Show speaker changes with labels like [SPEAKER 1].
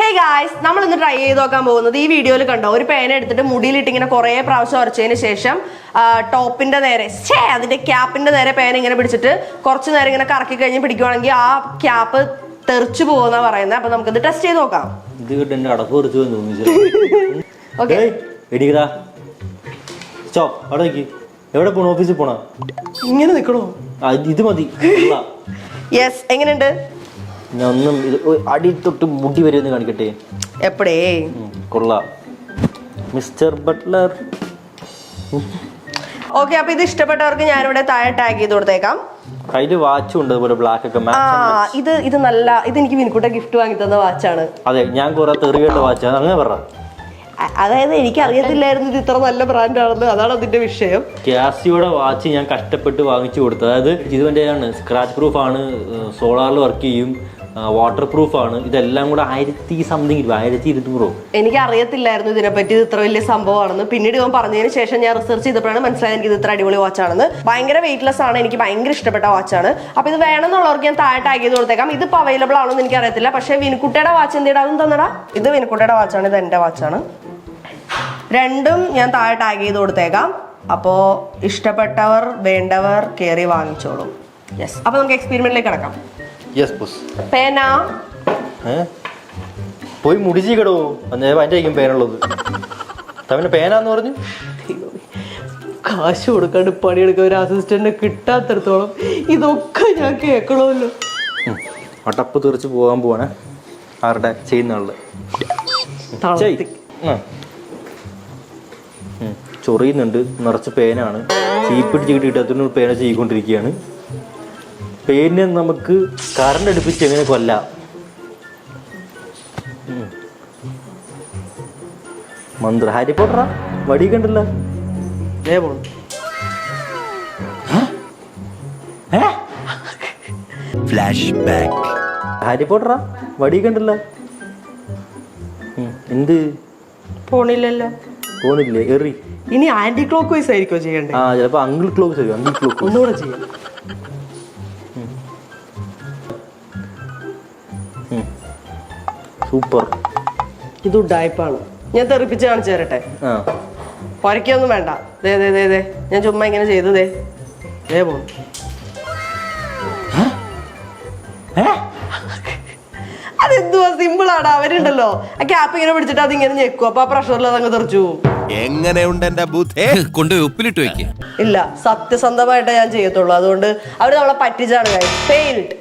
[SPEAKER 1] Hey guys, നമ്മൾ ഇന്ന് try ചെയ്ത് നോക്കാൻ പോകുന്നത് ഈ വീഡിയോയിൽ കണ്ടോ ഒരു പേന എടുത്തിട്ട് മുടിയിലിട്ട് ഇങ്ങനെ കുറേ പ്രാവശ്യം ഉരച്ചതിന് ശേഷം ടോപ്പിന്റെ നേരെ അതിന്റെ ക്യാപ്പിന്റെ നേരെ പേന ഇങ്ങനെ പിടിച്ചിട്ട് കുറച്ച് നേരം ഇങ്ങനെ കറക്കി കഴിഞ്ഞ് പിടിക്കുവാണെങ്കിൽ ആ ക്യാപ്പ് തെറിച്ചു പോകുന്ന പറയുന്നത്. അപ്പൊ നമുക്കിത് ടെസ്റ്റ് ചെയ്ത് നോക്കാം.
[SPEAKER 2] എവിടെ പോണ ഓഫീസിൽ പോണ
[SPEAKER 1] ഇങ്ങനെ നിക്കണോ?
[SPEAKER 2] ഇത് മതി.
[SPEAKER 1] യെസ്, എങ്ങനെയുണ്ട്?
[SPEAKER 2] ഞാൻ ഒന്നും അടി തൊട്ട് മുടി വരെ ഒന്ന് കാണിക്കട്ടെ.
[SPEAKER 1] എപ്പടേ
[SPEAKER 2] കൊള്ളാം മിസ്റ്റർ ബട്ട്ലർ.
[SPEAKER 1] ഓക്കെ, അപ്പൊ ഇത് ഇഷ്ടപ്പെട്ടവർക്ക് ഞാനിവിടെ താഴെ ടാഗ് ചെയ്ത് കൊടുത്തേക്കാം.
[SPEAKER 2] അതില് വാച്ചും ഉണ്ട് അതുപോലെ ബ്ലാക്ക് ഒക്കെ.
[SPEAKER 1] ഇത് നല്ല, ഇത് എനിക്ക് വിൻകുട്ട ഗിഫ്റ്റ് വാങ്ങി തന്ന വാച്ചാണ്.
[SPEAKER 2] അതെ, ഞാൻ കുറെ തെറികേട്ട വാച്ചാണ്. അങ്ങനെ പറ.
[SPEAKER 1] അതായത് എനിക്ക് അറിയത്തില്ലായിരുന്നു ഇത് ഇത്ര നല്ല ബ്രാൻഡാണെന്ന്. അതാണ് അതിന്റെ വിഷയം.
[SPEAKER 2] കാസിയോടെ വാച്ച് ഞാൻ കഷ്ടപ്പെട്ട് വാങ്ങിച്ചു കൊടുത്തത്. അതായത് ഇതിന്റെ സ്ക്രാച്ച് പ്രൂഫ് ആണ്, സോളാറിൽ വർക്ക് ചെയ്യും, വാട്ടർ പ്രൂഫ് ആണ്. ഇതെല്ലാം കൂടെ 1000 സംതിങ് രൂപ, 1200.
[SPEAKER 1] എനിക്ക് അറിയത്തില്ലായിരുന്നു ഇതിനെപ്പറ്റി ഇത് ഇത്ര വലിയ സംഭവമാണെന്ന്. പിന്നീട് ഇവൻ പറഞ്ഞതിന് ശേഷം ഞാൻ റിസർച്ച് ചെയ്തപ്പോഴാണ് മനസ്സിലായത് എനിക്ക് ഇത് ഇത്ര അടിപൊളി വാച്ചാണെന്ന്. ഭയങ്കര വെയിറ്റ്ലെസ് ആണ്, എനിക്ക് ഭയങ്കര ഇഷ്ടപ്പെട്ട വാച്ചാണ്. അപ്പൊ ഇത് വേണമെന്നുള്ളവർക്ക് ഞാൻ താഴെ ടാഗ് ചെയ്ത് കൊടുത്തേക്കാം. ഇതിപ്പോ അവൈലബിൾ ആണെന്ന് എനിക്ക് അറിയത്തില്ല. പക്ഷേ വിൻകുട്ടയുടെ വാച്ച് എന്തിടാ അതും തന്നടാ. ഇത് വിൻകുട്ടയുടെ വാച്ചാണ്, ഇത് എന്റെ വാച്ചാണ്. രണ്ടും ഞാൻ താഴെ ടാഗ് ചെയ്ത് കൊടുത്തേക്കാം. അപ്പോ ഇഷ്ടപ്പെട്ടവർ വേണ്ടവർ കയറി വാങ്ങിച്ചോളൂ. യെസ്, അപ്പൊ നമുക്ക് എക്സ്പെരിമെന്റിലേക്ക് കിടക്കാം. പേന
[SPEAKER 2] പോയി മുടിച്ചിക്കടോ, അതിന്റെ പേനുള്ളത്. തവന്റെ പേനാന്ന് പറഞ്ഞു.
[SPEAKER 1] കാശ് കൊടുക്കാണ്ട് പണിയെടുക്കാൻ ഒരു അസിസ്റ്റന്റ് കിട്ടാത്തടത്തോളം ഇതൊക്കെ ഞാൻ കേൾക്കണമല്ലോ.
[SPEAKER 2] അടപ്പ് തെറിച്ച് പോകാൻ പോവാണ്. ആരുടെ ചെയ്യുന്ന ആളുടെ ചൊറിയുന്നുണ്ട്. നിറച്ച് പേനാണ്. ചീപ്പിടിച്ച് കിട്ടിയിട്ട് പേന ചെയ്യിക്കൊണ്ടിരിക്കുകയാണ്. പേനെ നമുക്ക് കറണ്ട് അടുപ്പിച്ച് എങ്ങനെ കൊല്ലാം? മന്ത്ര ഹാരി പോട്ടറാ വടി കണ്ടല്ലോ. ഹാരി പോട്ടറാ വടി കണ്ടല്ലോ. എന്ത്
[SPEAKER 1] പോണില്ലല്ലോ?
[SPEAKER 2] പോണില്ലേ? എറി.
[SPEAKER 1] ഇനി ആന്റി ക്ലോക്ക് വൈസ് ആയിരിക്കോ ചെയ്യണ്ടേ?
[SPEAKER 2] ചിലപ്പോ അങ്കിൾ ക്ലോക്ക് ചെയ്യും. അങ്കിൾ ക്ലോക്ക്
[SPEAKER 1] ഒന്നുകൂടെ ചെയ്യാം.
[SPEAKER 2] സൂപ്പർ.
[SPEAKER 1] ഇത് ഉഡായിപ്പാണ്. ഞാൻ തെറിപ്പിച്ച് കാണിച്ചു തരട്ടെ. പൊരക്കൊന്നും വേണ്ട. ദേ ഞാൻ ചുമ്മാ ഇങ്ങനെ ചെയ്തു. ദേ പോ. അതെന്തുവാ, സിമ്പിൾ ആണ്. അവരുണ്ടല്ലോ ആ ക്യാപ്പ് ഇങ്ങനെ പിടിച്ചിട്ട് അതിങ്ങനെ ഞെക്കും. അപ്പൊ ആ പ്രഷറിൽ അതങ്ങ് തെറിച്ചു പോകും.
[SPEAKER 3] എങ്ങനെയുണ്ട് എന്റെ ബുദ്ധി? കൊണ്ട് ഉപ്പിലിട്ട് വെക്കുക.
[SPEAKER 1] ഇല്ല, സത്യസന്ധമായിട്ടേ ഞാൻ ചെയ്യത്തുള്ളൂ. അതുകൊണ്ട് അവര് നമ്മളെ പറ്റിച്ചാണ്. ഫെയിൽഡ്.